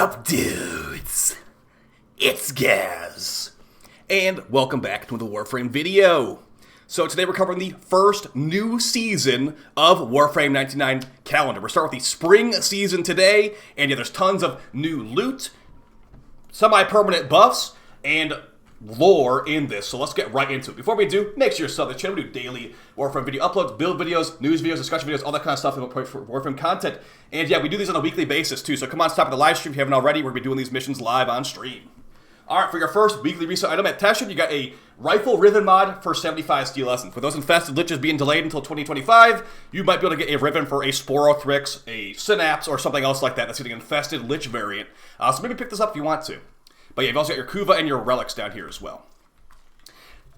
up, dudes? It's Gaz, and welcome back to the Warframe video. So today we're covering the first new season of Warframe 99 calendar. We're starting with the spring season today, and yeah, there's tons of new loot, semi-permanent buffs, and lore in this, so let's get right into it. Before we do, make sure you sub to the channel. We do daily Warframe video uploads, build videos, news videos, discussion videos, all that kind of stuff for Warframe content. And yeah, we do these on a weekly basis too, so come on, stop at the live stream if you haven't already. We're going to be doing these missions live on stream. Alright, for your first weekly reset item at Teshin, you got a Rifle Riven mod for 75 steel essence. For those infested liches being delayed until 2025, you might be able to get a Riven for a Sporothrix, a Synapse, or something else like that that's getting an infested lich variant. So maybe pick this up if you want to. But yeah, you've also got your Kuva and your relics down here as well.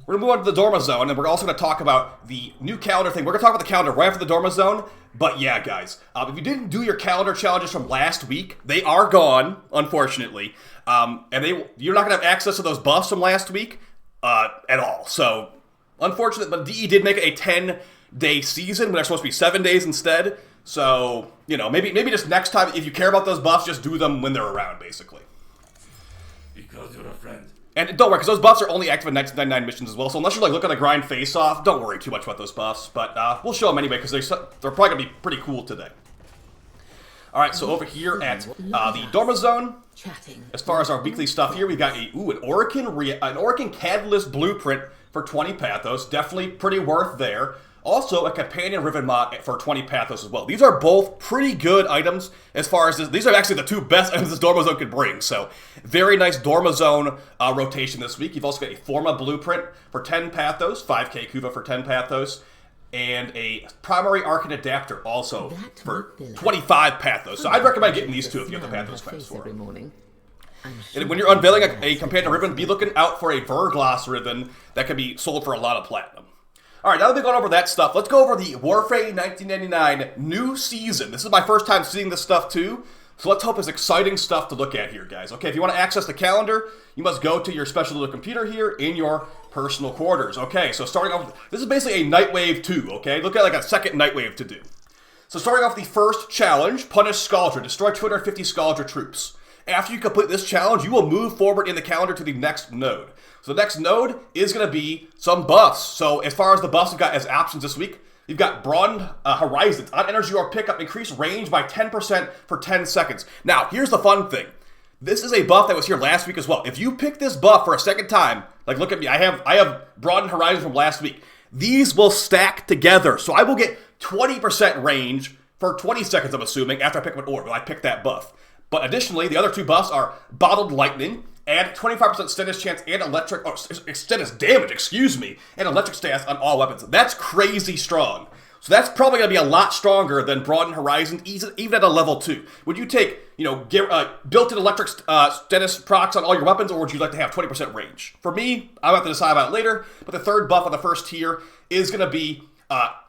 We're going to move on to the Doro Zone, and we're also going to talk about the new calendar thing. We're going to talk about the calendar right after the Doro Zone. But yeah, guys, if you didn't do your calendar challenges from last week, they are gone, unfortunately. And you're not going to have access to those buffs from last week at all. So, unfortunate, but DE did make it a 10-day season, but they're supposed to be 7 days instead. So, you know, maybe just next time, if you care about those buffs, just do them when they're around, basically. Because you're a friend. And don't worry, because those buffs are only active in 1999 missions as well, so unless you're like looking to grind face-off, don't worry too much about those buffs, but we'll show them anyway, because they're probably going to be pretty cool today. Alright, so over here at the Doro Zone, as far as our weekly stuff here, we've got an Oricon Catalyst Blueprint for 20 Pathos, definitely pretty worth there. Also, a Companion Riven mod for 20 Pathos as well. These are both pretty good items as far as these are actually the two best items this Doro Zone could bring. So, very nice Doro Zone rotation this week. You've also got a Forma Blueprint for 10 Pathos, 5k Kuva for 10 Pathos, and a Primary Archon Adapter also for 25 Pathos. So, I'd recommend getting these two if you have the Pathos class for them. And when you're unveiling a Companion Ribbon, be looking out for a Verglass Ribbon that can be sold for a lot of platinum. Alright, now that we've gone over that stuff, let's go over the Warframe 1999 new season. This is my first time seeing this stuff too, so let's hope there's exciting stuff to look at here, guys. Okay, if you want to access the calendar, you must go to your special little computer here in your personal quarters. Okay, so starting off, this is basically a Nightwave 2, okay? Look at like a second Nightwave to do. So starting off the first challenge, Punish Scaldra, destroy 250 Scaldra troops. After you complete this challenge, you will move forward in the calendar to the next node. So the next node is going to be some buffs. So as far as the buffs we've got as options this week, you've got Broadened Horizons. On energy or pickup, increase range by 10% for 10 seconds. Now, here's the fun thing. This is a buff that was here last week as well. If you pick this buff for a second time, like look at me, I have Broadened Horizons from last week. These will stack together. So I will get 20% range for 20 seconds, I'm assuming, after I pick up an orb. Well, I pick that buff. But additionally, the other two buffs are Bottled Lightning, and 25% status chance and status damage, and electric status on all weapons. That's crazy strong. So that's probably going to be a lot stronger than Broadened Horizon, even at a level 2. Would you take, built-in electric status procs on all your weapons, or would you like to have 20% range? For me, I'll have to decide about it later, but the third buff on the first tier is going to be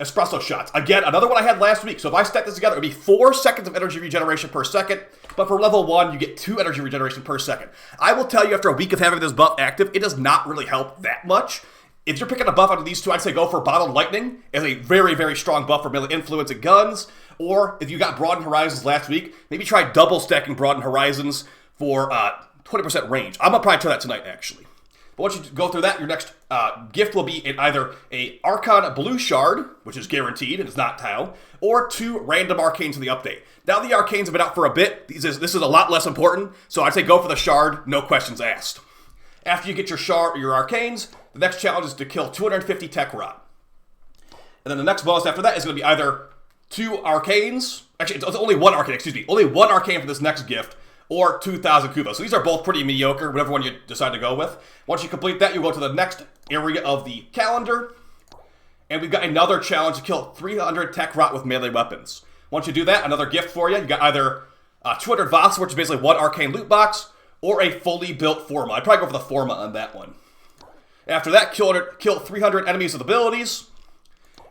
espresso shots. Again, another one I had last week. So if I stack this together, it would be 4 seconds of energy regeneration per second. But for level 1, you get 2 energy regeneration per second. I will tell you, after a week of having this buff active, it does not really help that much. If you're picking a buff out of these two, I'd say go for Bottled Lightning as a very, very strong buff for melee influence and guns. Or if you got Broadened Horizons last week, maybe try double stacking Broadened Horizons for 20% range. I'm going to probably try that tonight, actually. But once you go through that, your next gift will be in either a Archon Blue Shard, which is guaranteed and is not Tau, or 2 random Arcanes in the update. Now the Arcanes have been out for a bit. This is a lot less important, so I'd say go for the Shard, no questions asked. After you get your Shard or your Arcanes, the next challenge is to kill 250 Tech Rot. And then the next bonus after that is going to be either 2 Arcanes, actually it's only 1 Arcane, only 1 Arcane for this next gift, or 2,000 Kuva. So these are both pretty mediocre, whatever one you decide to go with. Once you complete that, you go to the next area of the calendar, and we've got another challenge to kill 300 Tech Rot with melee weapons. Once you do that, another gift for you. You got either 200 Vox, which is basically 1 Arcane loot box, or a fully built Forma. I'd probably go for the Forma on that one. After that, kill 300 enemies with abilities,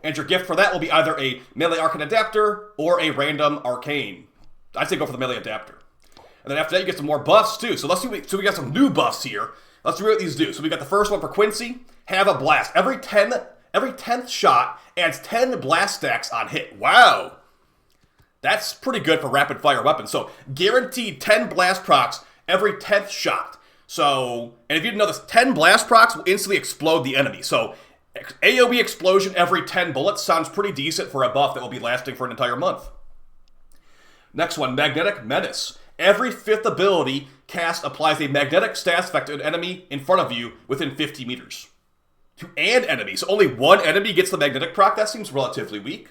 and your gift for that will be either a melee Arcane Adapter or a random Arcane. I'd say go for the melee Adapter. And then after that, you get some more buffs, too. So let's see. So we got some new buffs here. Let's see what these do. So we got the first one for Quincy. Have a Blast. Every 10th shot adds 10 blast stacks on hit. Wow. That's pretty good for rapid fire weapons. So guaranteed 10 blast procs every 10th shot. So, and if you didn't know this, 10 blast procs will instantly explode the enemy. So AoE explosion every 10 bullets sounds pretty decent for a buff that will be lasting for an entire month. Next one, Magnetic Menace. Every 5th ability cast applies a magnetic status effect to an enemy in front of you within 50 meters. To an enemy. So only one enemy gets the magnetic proc. That seems relatively weak.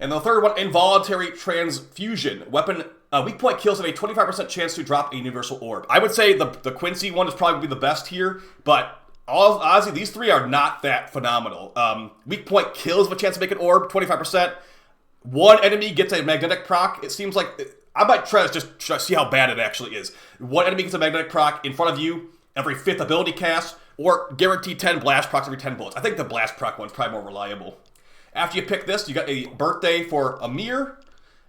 And the third one, Involuntary Transfusion. Weapon weak point kills have a 25% chance to drop a universal orb. I would say the Quincy one is probably the best here, but honestly, these three are not that phenomenal. Weak point kills have a chance to make an orb, 25%. One enemy gets a magnetic proc. It seems like... I might try to see how bad it actually is. One enemy gets a magnetic proc in front of you every 5th ability cast, or guaranteed 10 blast procs every 10 bullets. I think the blast proc one's probably more reliable. After you pick this, you got a birthday for Amir,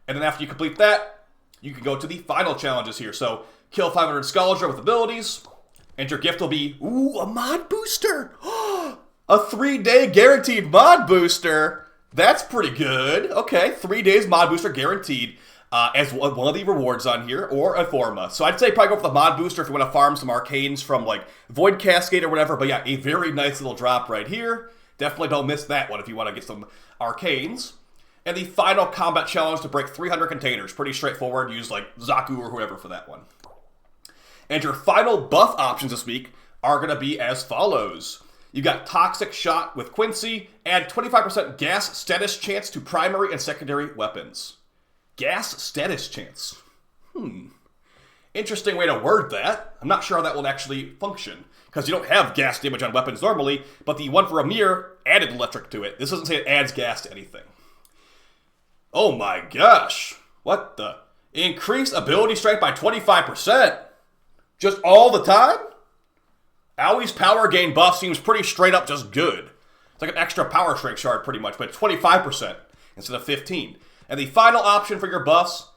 and then after you complete that, you can go to the final challenges here. So, kill 500 Skullger with abilities, and your gift will be, ooh, a mod booster! A 3-day guaranteed mod booster! That's pretty good. Okay, 3 days mod booster guaranteed. As one of the rewards on here, or a Forma. So I'd say probably go for the mod booster if you want to farm some arcanes from like Void Cascade or whatever, but yeah, a very nice little drop right here. Definitely don't miss that one if you want to get some arcanes. And the final combat challenge to break 300 containers. Pretty straightforward, use like Zaku or whoever for that one. And your final buff options this week are going to be as follows. You got Toxic Shot with Quincy, add 25% gas status chance to primary and secondary weapons. Gas status chance. Interesting way to word that. I'm not sure how that will actually function, because you don't have gas damage on weapons normally, but the one for Amir added electric to it. This doesn't say it adds gas to anything. Oh my gosh. What the? Increase ability strength by 25%? Just all the time? Aui's power gain buff seems pretty straight up just good. It's like an extra power strength shard pretty much, but it's 25% instead of 15%. And the final option for your buffs,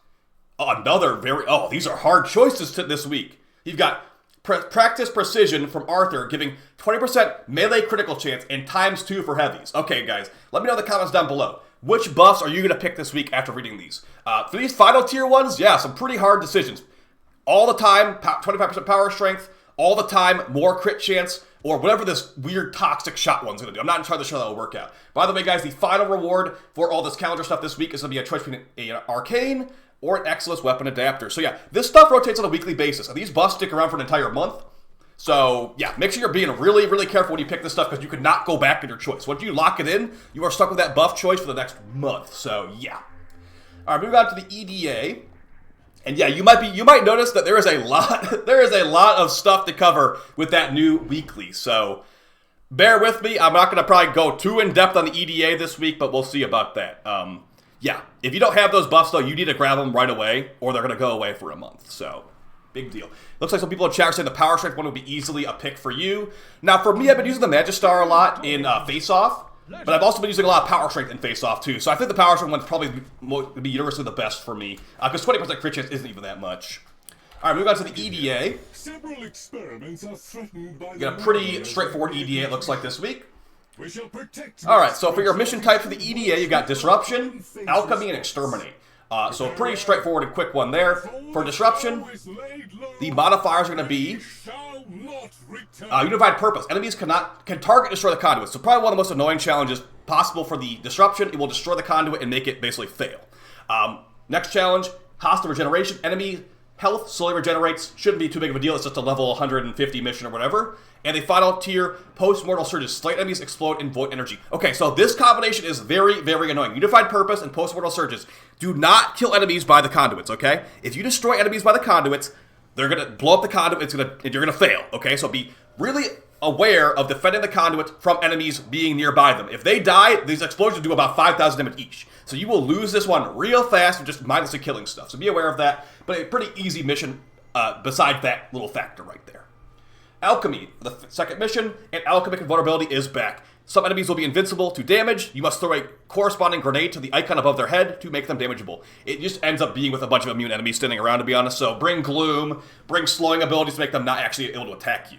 these are hard choices this week. You've got Practice Precision from Arthur, giving 20% melee critical chance and ×2 for heavies. Okay, guys, let me know in the comments down below. Which buffs are you going to pick this week after reading these? For these final tier ones, yeah, some pretty hard decisions. All the time, 25% power strength. All the time, more crit chance. Or whatever this weird toxic shot one's going to do. I'm not entirely sure that will work out. By the way, guys, the final reward for all this calendar stuff this week is going to be a choice between an arcane or an Exilus weapon adapter. So yeah, this stuff rotates on a weekly basis. And these buffs stick around for an entire month. So yeah, make sure you're being really, really careful when you pick this stuff, because you could not go back in your choice. Once you lock it in, you are stuck with that buff choice for the next month. So yeah. All right, moving on to the EDA. And yeah, you might notice that there is a lot of stuff to cover with that new weekly. So bear with me. I'm not going to probably go too in depth on the EDA this week, but we'll see about that. Yeah, if you don't have those buffs though, you need to grab them right away, or they're going to go away for a month. So big deal. Looks like some people in chat are saying the Power Strength one would be easily a pick for you. Now for me, I've been using the Magistar a lot in Face Off. But I've also been using a lot of Power Strength in Face Off too, so I think the Power Strength one's probably would be universally the best for me, because 20% crit chance isn't even that much. Alright, moving on to the EDA. Several experiments are threatened by got a pretty straightforward EDA, it looks like, this week. We shall protect. Alright, so for your mission type for the EDA, you got Disruption, Alchemy, and Exterminate. So a pretty straightforward and quick one there. For Disruption, the modifiers are going to be Unified Purpose. Enemies can target and destroy the conduit. So probably one of the most annoying challenges possible for the Disruption. It will destroy the conduit and make it basically fail. Next challenge, Hostile Regeneration. Enemy health slowly regenerates. Shouldn't be too big of a deal. It's just a level 150 mission or whatever. And the final tier, Post-Mortal Surges. Slight enemies explode in void energy. Okay, so this combination is very, very annoying. Unified Purpose and Post-Mortal Surges. Do not kill enemies by the conduits, okay? If you destroy enemies by the conduits, they're going to blow up the conduit, and you're going to fail, okay? So be really aware of defending the conduit from enemies being nearby them. If they die, these explosions do about 5,000 damage each. So you will lose this one real fast with just mindlessly killing stuff. So be aware of that. But a pretty easy mission besides that little factor right there. Alchemy, the second mission, and Alchemic Invulnerability is back. Some enemies will be invincible to damage. You must throw a corresponding grenade to the icon above their head to make them damageable. It just ends up being with a bunch of immune enemies standing around, to be honest. So bring Gloom, bring slowing abilities to make them not actually able to attack you.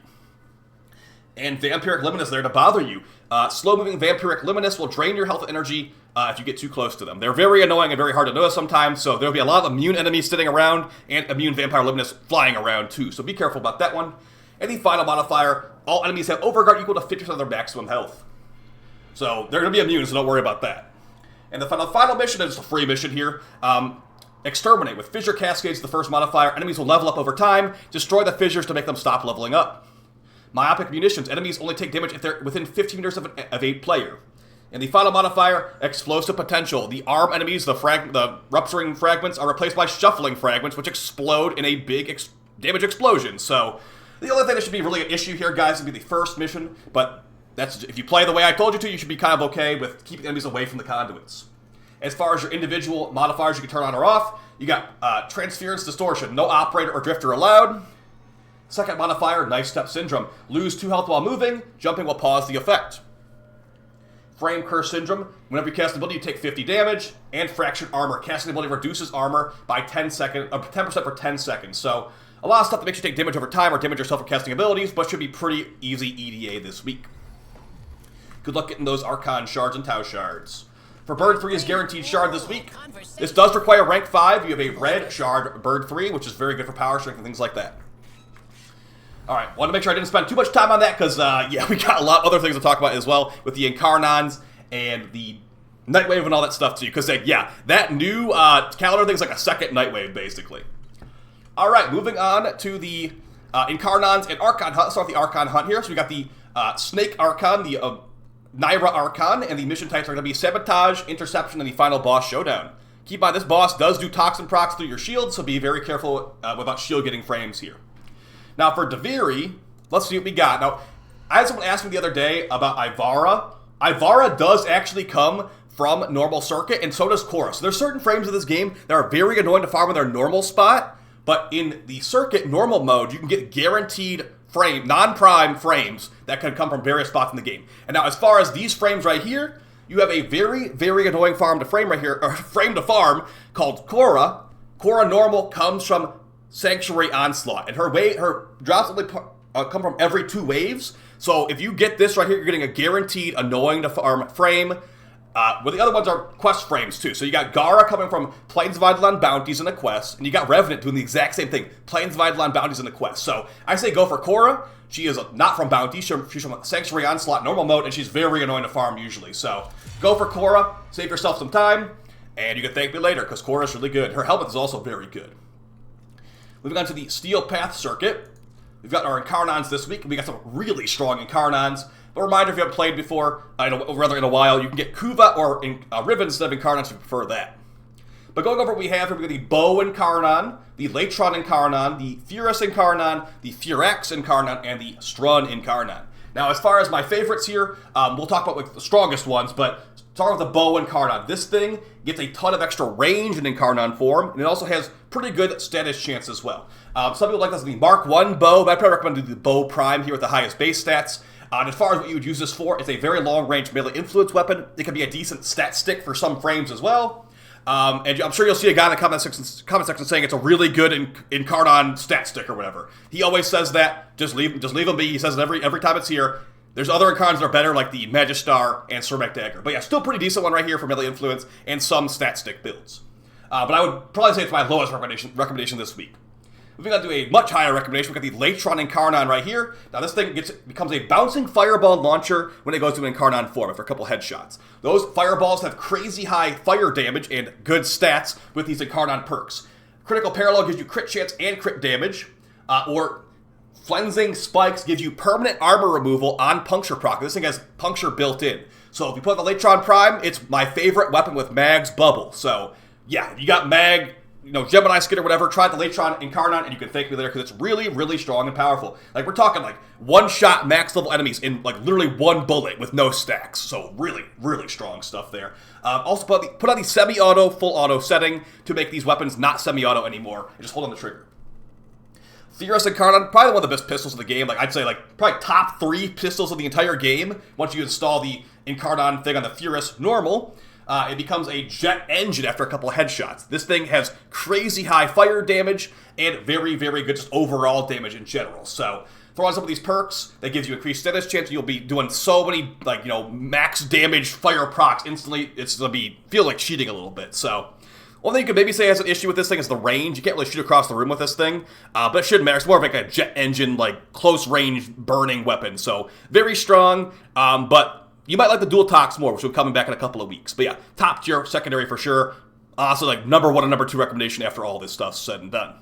And Vampiric Luminous there to bother you. Slow-moving Vampiric Luminous will drain your health and energy if you get too close to them. They're very annoying and very hard to notice sometimes, so there'll be a lot of immune enemies sitting around, and immune Vampire Luminous flying around too, so be careful about that one. And the final modifier, all enemies have Overguard equal to 50% of their maximum health. So they're going to be immune, so don't worry about that. And the final mission is a free mission here. Exterminate. With Fissure Cascades, the first modifier, enemies will level up over time. Destroy the fissures to make them stop leveling up. Myopic Munitions. Enemies only take damage if they're within 15 meters of a player. And the final modifier, Explosive Potential. The arm enemies, the rupturing fragments, are replaced by shuffling fragments, which explode in a big damage explosion. So the only thing that should be really an issue here, guys, would be the first mission. But that's if you play the way I told you to, you should be kind of okay with keeping enemies away from the conduits. As far as your individual modifiers you can turn on or off, you got Transference Distortion. No Operator or Drifter allowed. Second modifier, Knife Step Syndrome. Lose 2 health while moving. Jumping will pause the effect. Frame Curse Syndrome. Whenever you cast an ability, you take 50 damage. And Fractured Armor. Casting ability reduces armor by 10% for 10 seconds. So, a lot of stuff that makes you take damage over time or damage yourself for casting abilities, but should be pretty easy EDA this week. Good luck getting those Archon Shards and Tau Shards. For Bird 3 is guaranteed shard this week. This does require rank 5. You have a red shard Bird 3, which is very good for power strength and things like that. Alright, wanted to make sure I didn't spend too much time on that, because, yeah, we got a lot of other things to talk about as well, with the Incarnons and the Nightwave and all that stuff too, because, yeah, that new calendar thing's like a second Nightwave, basically. Alright, moving on to the Incarnons and Archon Hunt. Let's start with the Archon Hunt here. So we got the Snake Archon, the Nora Archon, and the mission types are going to be Sabotage, Interception, and the final boss showdown. Keep in mind, this boss does do Toxin procs through your shield, so be very careful about shield getting frames here. Now for Dveri, let's see what we got. Now, I had someone ask me the other day about Ivara. Ivara does actually come from normal circuit, and so does Korra. So there's certain frames of this game that are very annoying to farm in their normal spot, but in the circuit normal mode, you can get guaranteed non-prime frames that can come from various spots in the game. And now as far as these frames right here, you have a very, very annoying farm to frame right here, or frame to farm, called Korra. Korra normal comes from Sanctuary Onslaught, and her drops only come from every 2 waves. So if you get this right here, you're getting a guaranteed annoying to farm frame. Well, the other ones are quest frames too. So you got Gara coming from Plains of Eidolon bounties in a quest, and you got Revenant doing the exact same thing, Plains of Eidolon bounties in a quest. So I say go for Korra. She is not from bounty. She's from Sanctuary Onslaught normal mode, and she's very annoying to farm usually. So go for Korra, save yourself some time, and you can thank me later because Korra is really good. Her helmet is also very good. Moving on to the Steel Path circuit, we've got our Incarnons this week. We got some really strong Incarnons. But a reminder, if you haven't played before, in a while, you can get Kuva or Riven instead of Incarnons if you prefer that. But going over what we have here, we got the Bow Incarnon, the Latron Incarnon, the Furus Incarnon, the Furax Incarnon, and the Strun Incarnon. Now, as far as my favorites here, we'll talk about like the strongest ones, but start with the Bow Incarnon. This thing gets a ton of extra range in Incarnon form, and it also has pretty good status chance as well. Some people like this as the Mark 1 bow, but I probably recommend the Bow Prime here with the highest base stats. And as far as what you would use this for, it's a very long-range melee influence weapon. It can be a decent stat stick for some frames as well. And I'm sure you'll see a guy in the comment section saying it's a really good Incarnon stat stick or whatever. He always says that. Just leave him be. He says it every time it's here. There's other Incarnons that are better, like the Magistar and Surmek Dagger. But yeah, still pretty decent one right here for melee influence and some stat stick builds. But I would probably say it's my lowest recommendation this week. Moving on to a much higher recommendation, we've got the Latron Incarnon right here. Now this thing becomes a bouncing fireball launcher when it goes to an Incarnon form after a couple headshots. Those fireballs have crazy high fire damage and good stats with these Incarnon perks. Critical Parallel gives you crit chance and crit damage, or Flensing Spikes gives you permanent armor removal on Puncture proc. This thing has Puncture built in. So if you put the Latron Prime, it's my favorite weapon with Mag's Bubble. So yeah, if you got Mag, Gemini Skid or whatever, try the Latron Incarnon, and you can thank me later because it's really, really strong and powerful. Like, we're talking, like, one-shot max-level enemies in, like, literally one bullet with no stacks. So, really, really strong stuff there. Also, put on the semi-auto, full-auto setting to make these weapons not semi-auto anymore, and just hold on the trigger. Furus Incarnon, probably one of the best pistols in the game. Like, I'd say, like, probably top 3 pistols of the entire game once you install the Incarnon thing on the Furus normal. It becomes a jet engine after a couple of headshots. This thing has crazy high fire damage and very, very good just overall damage in general. So throw on some of these perks that gives you increased status chance. You'll be doing so many, like, you know, max damage fire procs instantly. It's going to feel like cheating a little bit. So, one thing you could maybe say has an issue with this thing is the range. You can't really shoot across the room with this thing, but it shouldn't matter. It's more of like a jet engine, like, close range burning weapon. So, very strong, but you might like the dual tox more, which will be coming back in a couple of weeks. But yeah, top tier, secondary for sure. Also, like, number 1 and number 2 recommendation after all this stuff's said and done.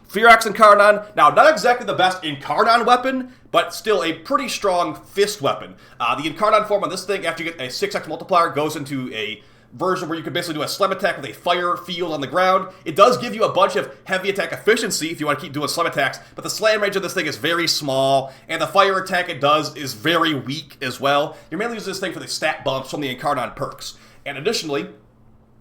Firax Incarnon. Now, not exactly the best Incarnon weapon, but still a pretty strong fist weapon. The Incarnon form on this thing, after you get a 6x multiplier, goes into a version where you can basically do a slam attack with a fire field on the ground. It does give you a bunch of heavy attack efficiency if you want to keep doing slam attacks, but the slam range of this thing is very small, and the fire attack it does is very weak as well. You're mainly using this thing for the stat bumps from the Incarnon perks. And additionally,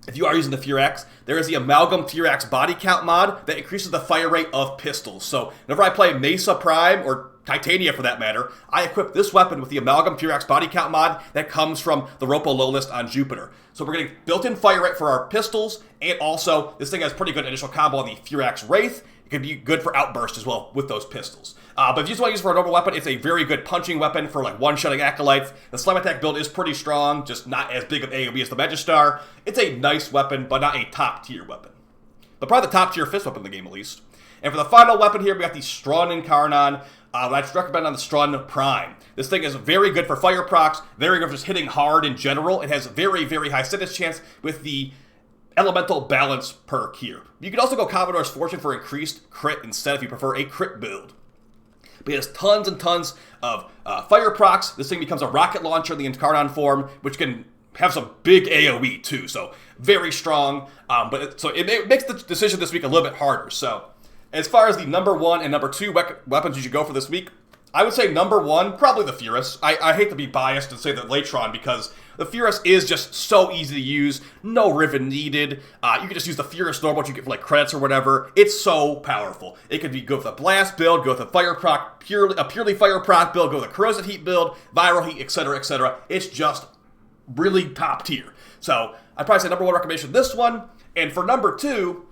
if you are using the Firax, there is the Amalgam Firax body count mod that increases the fire rate of pistols. So whenever I play Mesa Prime, or Titania for that matter, I equip this weapon with the Amalgam Firax body count mod that comes from the Ropo low list on Jupiter. So we're getting built-in fire rate for our pistols, and also this thing has pretty good initial combo on the Firax Wraith. It could be good for outburst as well with those pistols. But if you just want to use it for a normal weapon, it's a very good punching weapon for like one-shotting acolytes. The slam attack build is pretty strong, just not as big of AoE as the Magistar. It's a nice weapon, but not a top-tier weapon. But probably the top-tier fist weapon in the game at least. And for the final weapon here, we got the Strun Incarnon. I just recommend on the Strun Prime. This thing is very good for fire procs, very good for just hitting hard in general. It has very, very high status chance with the Elemental Balance perk here. You can also go Commodore's Fortune for increased crit instead if you prefer a crit build. But it has tons and tons of fire procs. This thing becomes a rocket launcher in the Incarnon form, which can have some big AoE too. So very strong. So it makes the decision this week a little bit harder. So as far as the number 1 and number 2 weapons you should go for this week, I would say number 1, probably the Furus. I hate to be biased and say the Latron because the Furus is just so easy to use. No Riven needed. You can just use the Furus normal, which you get for like credits or whatever. It's so powerful. It could be go with a blast build, go with a fire proc, purely fire proc build, go with a corrosive heat build, viral heat, etc., etc. It's just really top tier. So I'd probably say number 1 recommendation this one. And for number 2,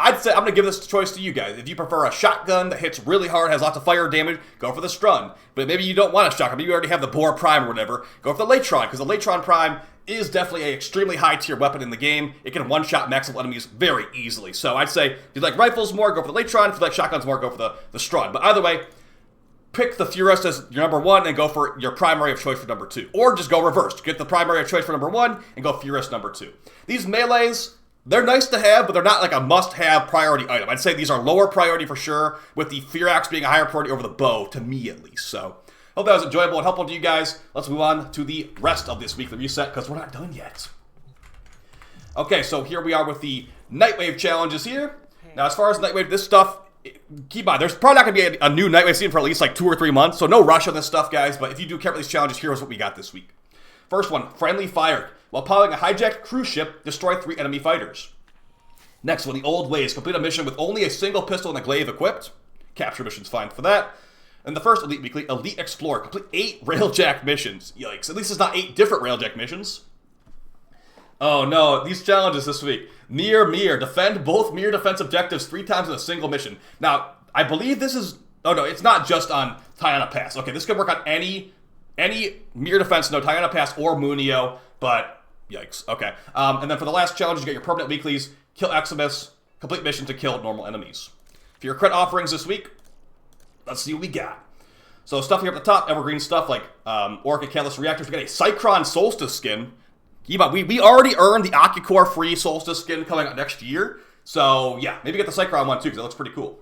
I'd say I'm going to give this choice to you guys. If you prefer a shotgun that hits really hard, has lots of fire damage, go for the Strun. But maybe you don't want a shotgun. Maybe you already have the Boar Prime or whatever. Go for the Latron, because the Latron Prime is definitely an extremely high-tier weapon in the game. It can one-shot max-level enemies very easily. So I'd say if you like rifles more, go for the Latron. If you like shotguns more, go for the Strun. But either way, pick the Furus as your number 1 and go for your primary of choice for number 2. Or just go reversed. Get the primary of choice for number 1 and go Furus number 2. These melees, they're nice to have, but they're not like a must-have priority item. I'd say these are lower priority for sure, with the Firax being a higher priority over the bow, to me at least. So, hope that was enjoyable and helpful to you guys. Let's move on to the rest of this weekly reset, because we're not done yet. Okay, so here we are with the Nightwave challenges here. Now, as far as Nightwave, this stuff, keep in mind, there's probably not going to be a new Nightwave season for at least like 2 or 3 months, so no rush on this stuff, guys, but if you do care about these challenges, here's what we got this week. First one, Friendly Fire. While piloting a hijacked cruise ship, destroy 3 enemy fighters. Next one, the Old Ways. Complete a mission with only a single pistol and a glaive equipped. Capture mission's fine for that. And the first Elite Weekly, Elite Explorer. Complete 8 Railjack missions. Yikes. At least it's not 8 different Railjack missions. Oh no, these challenges this week. Mir. Defend both Mir defense objectives 3 times in a single mission. Now, I believe this is... Oh no, it's not just on Tiana Pass. Okay, this could work on any Mir defense, no Tiana Pass or Munio, but... Yikes. Okay. And then for the last challenge, you get your permanent weeklies. Kill Eximus. Complete mission to kill normal enemies. For your crit offerings this week, let's see what we got. So stuff here at the top, evergreen stuff like Orca Catalyst Reactors. We got a Cycron Solstice skin. We already earned the Ocucore free Solstice skin coming out next year. So yeah, maybe get the Cycron one too, because that looks pretty cool.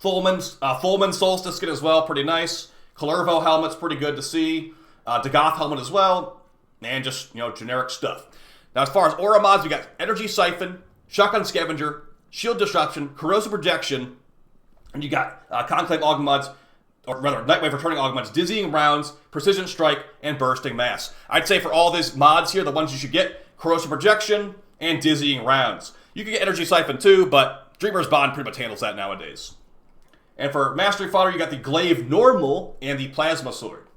Fulman Solstice skin as well, pretty nice. Calervo helmet's pretty good to see. Dagoth helmet as well. And just, generic stuff. Now, as far as aura mods, we got Energy Siphon, Shotgun Scavenger, Shield Disruption, Corrosive Projection, and you got Conclave Augments, or rather, Nightwave Returning Augments, Dizzying Rounds, Precision Strike, and Bursting Mass. I'd say for all these mods here, the ones you should get, Corrosive Projection and Dizzying Rounds. You can get Energy Siphon too, but Dreamer's Bond pretty much handles that nowadays. And for Mastery Fodder, you got the Glaive Normal and the Plasma Sword.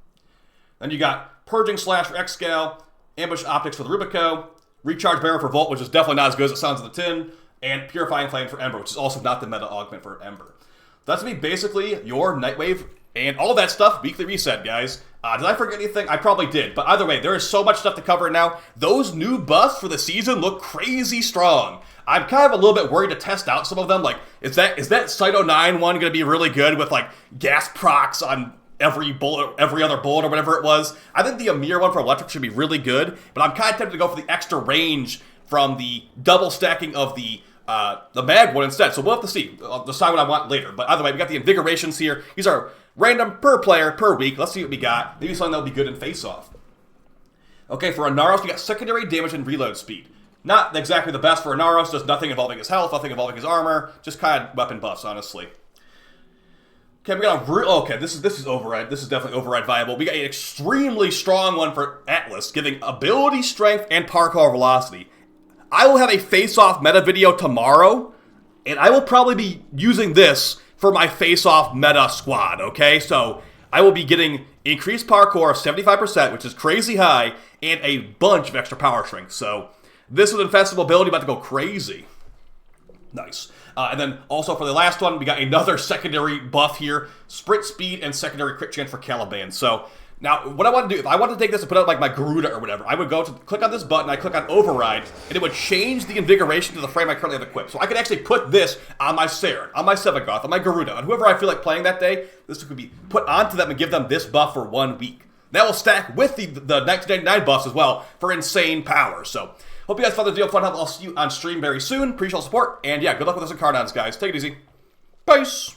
Then you got Purging Slash for X-Scale, Ambush Optics for the Rubico, Recharge Barrel for Volt, which is definitely not as good as it sounds in the tin, and Purifying Flame for Ember, which is also not the meta augment for Ember. that's going to be basically your Nightwave and all that stuff, weekly reset, guys. Did I forget anything? I probably did, but either way, there is so much stuff to cover now. Those new buffs for the season look crazy strong. I'm kind of a little bit worried to test out some of them. Like, is that Cyto 9 one going to be really good with, like, gas procs on every bullet, every other bullet or whatever it was? I think the Amir one for electric should be really good, but I'm kind of tempted to go for the extra range from the double stacking of the mag one instead. So we'll have to see. I'll decide what I want later. But either way, we got the invigorations here. These are random per player per week. Let's see what we got. Maybe something that'll be good in face-off. Okay, for Inaros, we got secondary damage and reload speed. Not exactly the best for Inaros. Does nothing involving his health, nothing involving his armor. Just kind of weapon buffs, honestly. Okay, we got a okay, this is override. This is definitely override viable. We got an extremely strong one for Atlas, giving ability, strength, and parkour velocity. I will have a face-off meta video tomorrow, and I will probably be using this for my face-off meta squad, okay? So I will be getting increased parkour of 75%, which is crazy high, and a bunch of extra power shrink. So this with infestival ability about to go crazy. Nice. And then also for the last one, we got another secondary buff here, sprint speed and secondary crit chance for Caliban. So now what I want to do, if I want to take this and put out like my Garuda or whatever, I would go to click on this button, I click on override, and it would change the invigoration to the frame I currently have equipped. So I could actually put this on my Saren, on my Sevagoth, on my Garuda, on whoever I feel like playing that day. This could be put onto them and give them this buff for 1 week. That will stack with the 1999 buffs as well for insane power. So hope you guys found the video fun. I'll see you on stream very soon. Appreciate all the support. And yeah, good luck with this Incarons, guys. Take it easy. Peace.